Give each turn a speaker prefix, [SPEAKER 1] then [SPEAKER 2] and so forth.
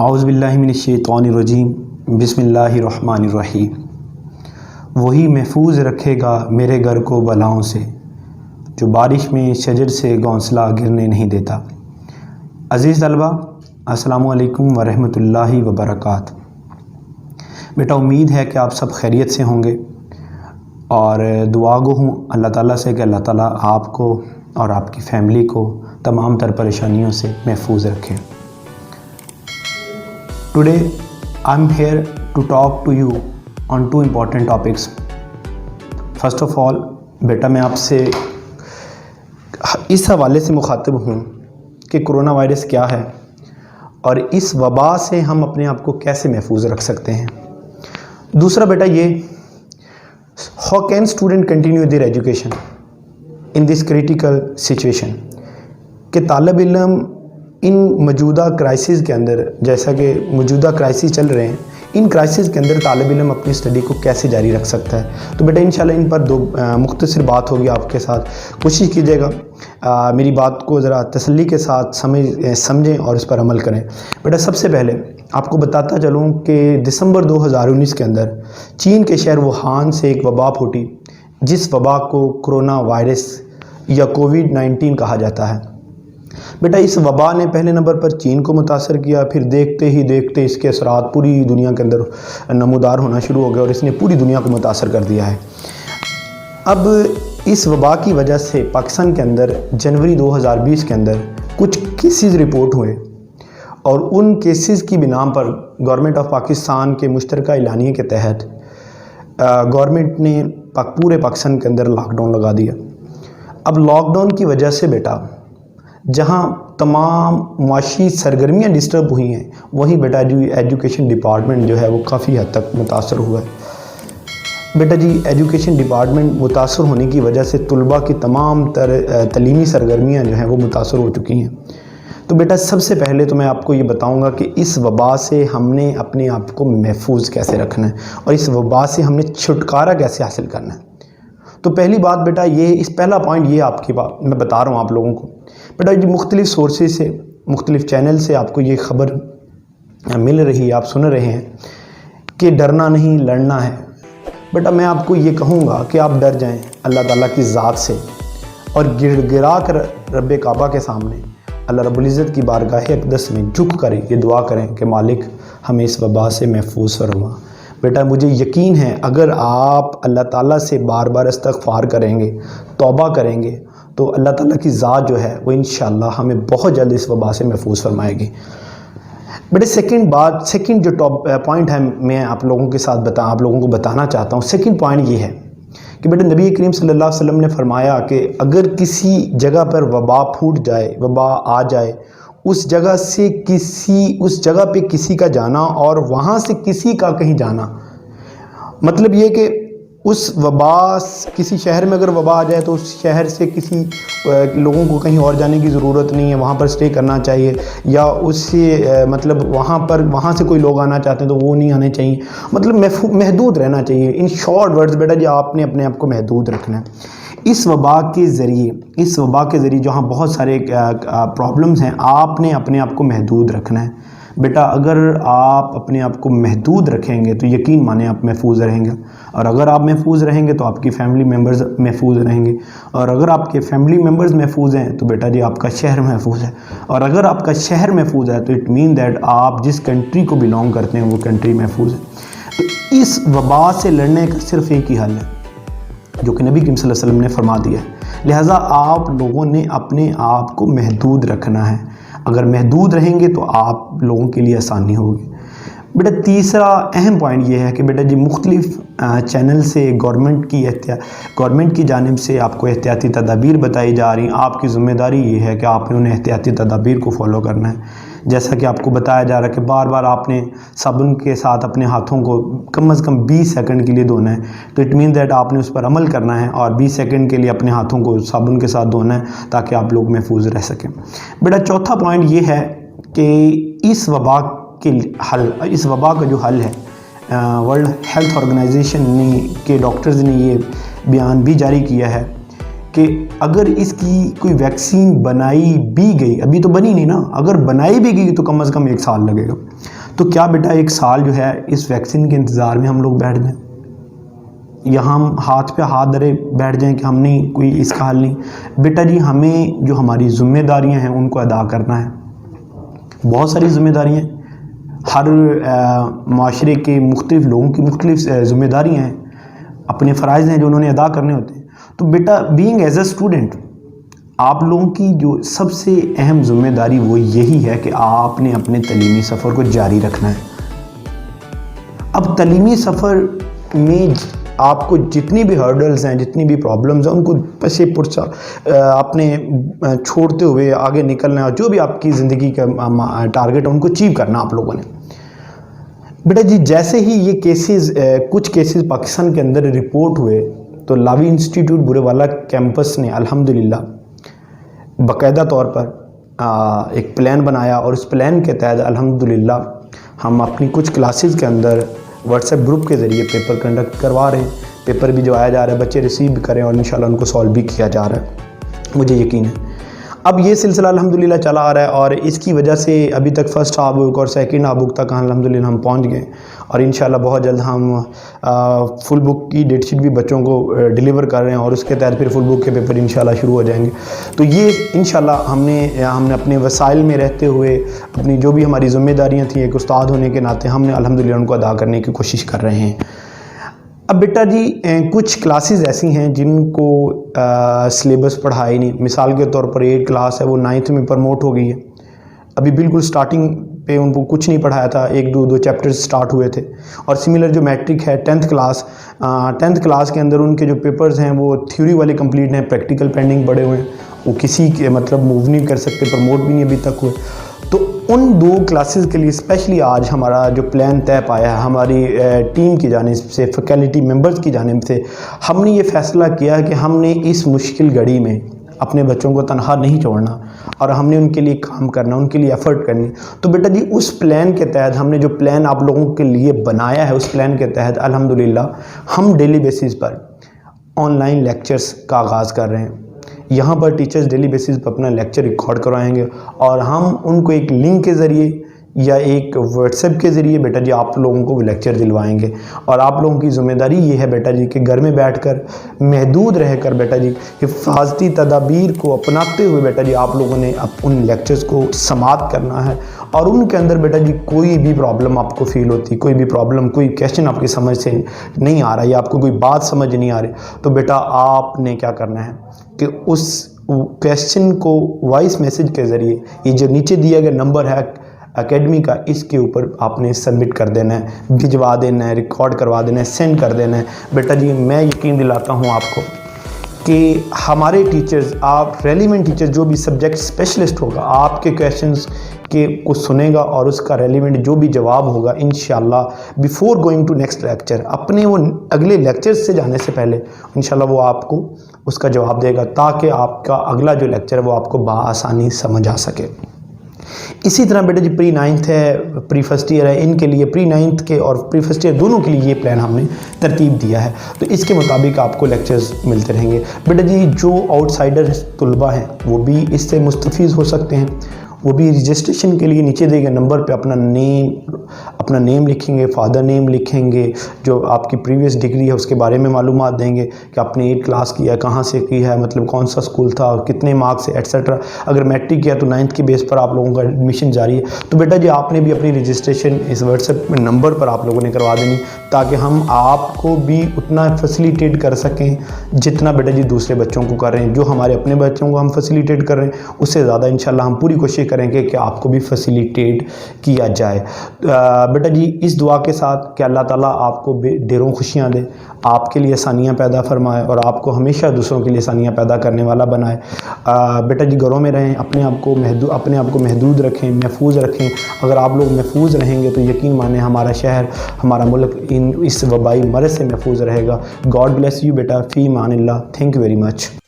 [SPEAKER 1] اعوذ باللہ من الشیطان الرجیم بسم اللہ الرحمن الرحیم۔ وہی محفوظ رکھے گا میرے گھر کو بلاؤں سے، جو بارش میں شجر سے گھونسلہ گرنے نہیں دیتا۔ عزیز طلبہ، السلام علیکم ورحمۃ اللہ وبرکاتہ۔ بیٹا امید ہے کہ آپ سب خیریت سے ہوں گے اور دعا گو ہوں اللہ تعالیٰ سے کہ اللہ تعالیٰ آپ کو اور آپ کی فیملی کو تمام تر پریشانیوں سے محفوظ رکھے۔ Today I'm here to talk to you on two important topics. First of all, بیٹا میں آپ سے اس حوالے سے مخاطب ہوں کہ کرونا وائرس کیا ہے اور اس وبا سے ہم اپنے آپ کو کیسے محفوظ رکھ سکتے ہیں۔ دوسرا بیٹا یہ، how can student continue their education in this critical situation، کہ طالب علم ان موجودہ کرائسس کے اندر، جیسا کہ موجودہ کرائسس چل رہے ہیں، ان کرائسس کے اندر طالب علم اپنی اسٹڈی کو کیسے جاری رکھ سکتا ہے۔ تو بیٹا انشاءاللہ ان پر دو مختصر بات ہوگی آپ کے ساتھ، کوشش کیجیے گا میری بات کو ذرا تسلی کے ساتھ سمجھیں اور اس پر عمل کریں۔ بیٹا سب سے پہلے آپ کو بتاتا چلوں کہ دسمبر 2019 کے اندر چین کے شہر ووہان سے ایک وبا پھوٹی، جس وبا کو کرونا وائرس یا کووڈ-19 کہا جاتا ہے۔ بیٹا اس وبا نے پہلے نمبر پر چین کو متاثر کیا، پھر دیکھتے ہی دیکھتے اس کے اثرات پوری دنیا کے اندر نمودار ہونا شروع ہو گئے اور اس نے پوری دنیا کو متاثر کر دیا ہے۔ اب اس وبا کی وجہ سے پاکستان کے اندر جنوری 2020 کے اندر کچھ کیسز رپورٹ ہوئے اور ان کیسز کی بنا پر گورنمنٹ آف پاکستان کے مشترکہ اعلانیے کے تحت گورنمنٹ نے پورے پاکستان کے اندر لاک ڈاؤن لگا دیا۔ اب لاک ڈاؤن کی وجہ سے بیٹا جہاں تمام معاشی سرگرمیاں ڈسٹرب ہوئی ہیں، وہیں بیٹا ایجوکیشن ڈپارٹمنٹ جو ہے وہ کافی حد تک متاثر ہوا ہے۔ بیٹا جی ایجوکیشن ڈپارٹمنٹ متاثر ہونے کی وجہ سے طلباء کی تمام تر تعلیمی سرگرمیاں جو ہیں وہ متاثر ہو چکی ہیں۔ تو بیٹا سب سے پہلے تو میں آپ کو یہ بتاؤں گا کہ اس وبا سے ہم نے اپنے آپ کو محفوظ کیسے رکھنا ہے اور اس وبا سے ہم نے چھٹکارا کیسے حاصل کرنا ہے۔ تو پہلی بات بیٹا یہ، پہلا پوائنٹ یہ آپ کی بات میں بتا رہا ہوں آپ لوگوں کو۔ بیٹا یہ مختلف سورسز سے، مختلف چینل سے آپ کو یہ خبر مل رہی ہے، آپ سن رہے ہیں کہ ڈرنا نہیں لڑنا ہے۔ بیٹا میں آپ کو یہ کہوں گا کہ آپ ڈر جائیں اللہ تعالیٰ کی ذات سے اور گڑ گڑا کر رب کعبہ کے سامنے اللہ رب العزت کی بارگاہ اقدس میں جھک کر یہ دعا کریں کہ مالک ہمیں اس وبا سے محفوظ فرما۔ بیٹا مجھے یقین ہے اگر آپ اللہ تعالیٰ سے بار بار استغفار کریں گے، توبہ کریں گے، تو اللہ تعالیٰ کی ذات جو ہے وہ انشاءاللہ ہمیں بہت جلد اس وبا سے محفوظ فرمائے گی۔ بیٹے سیکنڈ جو پوائنٹ ہے میں آپ لوگوں کے ساتھ آپ لوگوں کو بتانا چاہتا ہوں، سیکنڈ پوائنٹ یہ ہے کہ بیٹے نبی کریم صلی اللہ علیہ وسلم نے فرمایا کہ اگر کسی جگہ پر وبا پھوٹ جائے، وبا آ جائے، اس جگہ پہ کسی کا جانا اور وہاں سے کسی کا کہیں جانا، مطلب یہ کہ اس وبا کسی شہر میں اگر وبا آ جائے تو اس شہر سے کسی لوگوں کو کہیں اور جانے کی ضرورت نہیں ہے، وہاں پر سٹے کرنا چاہیے، یا اس سے مطلب وہاں سے کوئی لوگ آنا چاہتے ہیں تو وہ نہیں آنے چاہیے، مطلب محدود رہنا چاہیے۔ ان شارٹ ورڈز بیٹا جی آپ نے اپنے آپ کو محدود رکھنا ہے۔ اس وبا کے ذریعے جہاں بہت سارے پرابلمز ہیں، آپ نے اپنے آپ کو محدود رکھنا ہے۔ بیٹا اگر آپ اپنے آپ کو محدود رکھیں گے تو یقین مانیں آپ محفوظ رہیں گے، اور اگر آپ محفوظ رہیں گے تو آپ کی فیملی ممبرز محفوظ رہیں گے، اور اگر آپ کے فیملی ممبرز محفوظ ہیں تو بیٹا جی آپ کا شہر محفوظ ہے، اور اگر آپ کا شہر محفوظ ہے تو اٹ مین دیٹ آپ جس کنٹری کو بلانگ کرتے ہیں وہ کنٹری محفوظ ہے۔ تو اس وبا سے لڑنے کا صرف ایک ہی حل ہے جو کہ نبی کریم صلی اللہ علیہ وسلم نے فرما دیا ہے، لہٰذا آپ لوگوں نے اپنے آپ کو محدود رکھنا ہے۔ اگر محدود رہیں گے تو آپ لوگوں کے لیے آسانی ہوگی۔ بیٹا تیسرا اہم پوائنٹ یہ ہے کہ بیٹا جی مختلف چینل سے گورنمنٹ کی جانب سے آپ کو احتیاطی تدابیر بتائی جا رہی ہیں۔ آپ کی ذمہ داری یہ ہے کہ آپ نے انہیں احتیاطی تدابیر کو فالو کرنا ہے۔ جیسا کہ آپ کو بتایا جا رہا ہے کہ بار بار آپ نے صابن کے ساتھ اپنے ہاتھوں کو کم از کم 20 سیکنڈ کے لیے دھونا ہے، تو اٹ مین دیٹ آپ نے اس پر عمل کرنا ہے اور 20 سیکنڈ کے لیے اپنے ہاتھوں کو صابن کے ساتھ دھونا ہے تاکہ آپ لوگ محفوظ رہ سکیں۔ بیٹا چوتھا پوائنٹ یہ ہے کہ اس وبا کا جو حل ہے، ورلڈ ہیلتھ آرگنائزیشن کے ڈاکٹرز نے یہ بیان بھی جاری کیا ہے کہ اگر اس کی کوئی ویکسین بنائی بھی گئی، ابھی تو بنی نہیں نا، اگر بنائی بھی گئی تو کم از کم 1 سال لگے گا، تو کیا بیٹا 1 سال جو ہے اس ویکسین کے انتظار میں ہم لوگ بیٹھ جائیں، یا ہم ہاتھ پہ ہاتھ دھرے بیٹھ جائیں کہ ہم نہیں، کوئی اس کا حل نہیں؟ بیٹا جی ہمیں جو ہماری ذمہ داریاں ہیں ان کو ادا کرنا ہے. بہت ساری ذمہ داریاں ہیں، ہر معاشرے کے مختلف لوگوں کی مختلف ذمہ داریاں ہیں، اپنے فرائض ہیں جو انہوں نے ادا کرنے ہوتے ہیں. تو بیٹا بینگ ایز اے اسٹوڈنٹ آپ لوگوں کی جو سب سے اہم ذمہ داری وہ یہی ہے کہ آپ نے اپنے تعلیمی سفر کو جاری رکھنا ہے. اب تعلیمی سفر میں آپ کو جتنی بھی ہرڈلز ہیں، جتنی بھی پرابلمز ہیں، ان کو پسے پرسا اپنے چھوڑتے ہوئے آگے نکلنا ہے، اور جو بھی آپ کی زندگی کا ٹارگٹ ہے ان کو اچیو کرنا آپ لوگوں نے. بیٹا جی جیسے ہی یہ کیسز، کچھ کیسز پاکستان کے اندر رپورٹ ہوئے، تو لاوی انسٹیٹیوٹ برے والا کیمپس نے الحمدللہ باقاعدہ طور پر ایک پلان بنایا، اور اس پلان کے تحت الحمدللہ ہم اپنی کچھ کلاسز کے اندر واٹس ایپ گروپ کے ذریعے پیپر کنڈکٹ کروا رہے ہیں. پیپر بھی جو آیا جا رہا ہے بچے ریسیو بھی کریں، اور انشاءاللہ ان کو سالو بھی کیا جا رہا ہے، مجھے یقین ہے. اب یہ سلسلہ الحمدللہ چلا آ رہا ہے، اور اس کی وجہ سے ابھی تک فرسٹ ہاف بک اور سیکنڈ ہاف بک تک الحمدللہ ہم پہنچ گئے، اور انشاءاللہ بہت جلد ہم فل بک کی ڈیٹ شیٹ بھی بچوں کو ڈیلیور کر رہے ہیں، اور اس کے تحت پھر فل بک کے پیپر انشاءاللہ شروع ہو جائیں گے. تو یہ انشاءاللہ ہم نے اپنے وسائل میں رہتے ہوئے اپنی جو بھی ہماری ذمہ داریاں تھیں ایک استاد ہونے کے ناطے ہم نے الحمدللہ ان کو ادا کرنے کی کوشش کر رہے ہیں. اب بیٹا جی کچھ کلاسز ایسی ہیں جن کو سلیبس پڑھائی نہیں. مثال کے طور پر 8 کلاس ہے وہ 9th میں پروموٹ ہو گئی ہے، ابھی بالکل سٹارٹنگ پہ ان کو کچھ نہیں پڑھایا تھا، 1-2 چیپٹرز سٹارٹ ہوئے تھے. اور سملر جو میٹرک ہے 10th کلاس کے اندر ان کے جو پیپرز ہیں وہ تھیوری والے کمپلیٹ ہیں، پریکٹیکل پینڈنگ پڑے ہوئے ہیں، وہ کسی کے مطلب موو نہیں کر سکتے، پروموٹ بھی نہیں ابھی تک ہوئے. تو ان 2 کلاسز کے لیے اسپیشلی آج ہمارا جو پلان طے پایا ہے ہماری ٹیم کی جانب سے، فیکلٹی ممبرز کی جانب سے، ہم نے یہ فیصلہ کیا ہے کہ ہم نے اس مشکل گھڑی میں اپنے بچوں کو تنہا نہیں چھوڑنا، اور ہم نے ان کے لیے کام کرنا، ان کے لیے ایفرٹ کرنی. تو بیٹا جی اس پلان کے تحت ہم نے جو پلان آپ لوگوں کے لیے بنایا ہے، اس پلان کے تحت الحمدللہ ہم daily basis per on line lectures کا آغاز کر رہے ہیں. یہاں پر ٹیچرز ڈیلی بیسس پر اپنا لیکچر ریکارڈ کروائیں گے، اور ہم ان کو ایک لنک کے ذریعے یا ایک واٹس ایپ کے ذریعے بیٹا جی آپ لوگوں کو وہ لیکچر دلوائیں گے. اور آپ لوگوں کی ذمہ داری یہ ہے بیٹا جی کہ گھر میں بیٹھ کر محدود رہ کر بیٹا جی حفاظتی تدابیر کو اپناتے ہوئے بیٹا جی آپ لوگوں نے ان لیکچرز کو سماعت کرنا ہے. اور ان کے اندر بیٹا جی کوئی بھی پرابلم آپ کو فیل ہوتی، کوئی بھی پرابلم، کوئی کویسچن آپ کی سمجھ سے نہیں آ رہا، یا آپ کو کوئی بات سمجھ نہیں آ رہی، تو بیٹا آپ نے کیا کرنا ہے کہ اس کویسچن کو وائس میسیج کے ذریعے، یہ جو نیچے دیا گیا نمبر ہے اکیڈمی کا، اس کے اوپر آپ نے سبمٹ کر دینا ہے، بھجوا دینا ہے، ریکارڈ کروا دینا ہے، سینڈ کر دینا ہے. بیٹا جی میں یقین دلاتا ہوں آپ کو کہ ہمارے ٹیچرز، آپ ریلیونٹ ٹیچر جو بھی سبجیکٹ اسپیشلسٹ ہوگا آپ کے کویسچنز کے کو سنے گا، اور اس کا ریلیونٹ جو بھی جواب ہوگا انشاءاللہ before going to next lecture, اپنے وہ اگلے لیکچر سے جانے سے پہلے انشاءاللہ وہ آپ کو اس کا جواب دے گا، تاکہ آپ کا اگلا جو لیکچر ہے وہ آپ کو بآسانی سمجھ آ سکے. اسی طرح بیٹا جی پری 9th ہے، پری فرسٹ ایئر ہے، ان کے لیے پری 9th کے اور پری فرسٹ ایئر دونوں کے لیے یہ پلان ہم نے ترتیب دیا ہے. تو اس کے مطابق آپ کو لیکچرز ملتے رہیں گے. بیٹا جی جو آؤٹ سائڈر طلبہ ہیں وہ بھی اس سے مستفیض ہو سکتے ہیں، وہ بھی رجسٹریشن کے لیے نیچے دیے گئے نمبر پہ اپنا نیم لکھیں گے، فادر نیم لکھیں گے، جو آپ کی پریویس ڈگری ہے اس کے بارے میں معلومات دیں گے کہ آپ نے 8 کلاس کیا ہے، کہاں سے کی ہے، مطلب کون سا اسکول تھا اور کتنے مارکس سے ایٹسیٹرا. اگر میٹرک کیا تو 9th کے بیس پر آپ لوگوں کا ایڈمیشن جاری ہے. تو بیٹا جی آپ نے بھی اپنی رجسٹریشن اس واٹس ایپ نمبر پر آپ لوگوں نے کروا دینی، تاکہ ہم آپ کو بھی اتنا فیسیلیٹیٹ کر سکیں جتنا بیٹا جی دوسرے بچوں کو کر رہے ہیں. جو ہمارے اپنے بچوں کو ہم فیسیلیٹیٹ کر رہے ہیں اس سے زیادہ انشاءاللہ ہم پوری کوشش کریں گے کہ آپ کو بھی فیسیلیٹیٹ کیا جائے. بیٹا جی اس دعا کے ساتھ کہ اللہ تعالیٰ آپ کو ڈھیروں خوشیاں دے، آپ کے لیے آسانیاں پیدا فرمائے، اور آپ کو ہمیشہ دوسروں کے لیے آسانیاں پیدا کرنے والا بنائے. بیٹا جی گھروں میں رہیں، اپنے آپ کو محدود رکھیں، محفوظ رکھیں. اگر آپ لوگ محفوظ رہیں گے تو یقین مانیں ہمارا شہر، ہمارا ملک اس وبائی مرض سے محفوظ رہے گا. گاڈ بلیس یو بیٹا، فی امان اللہ. Thank you very much.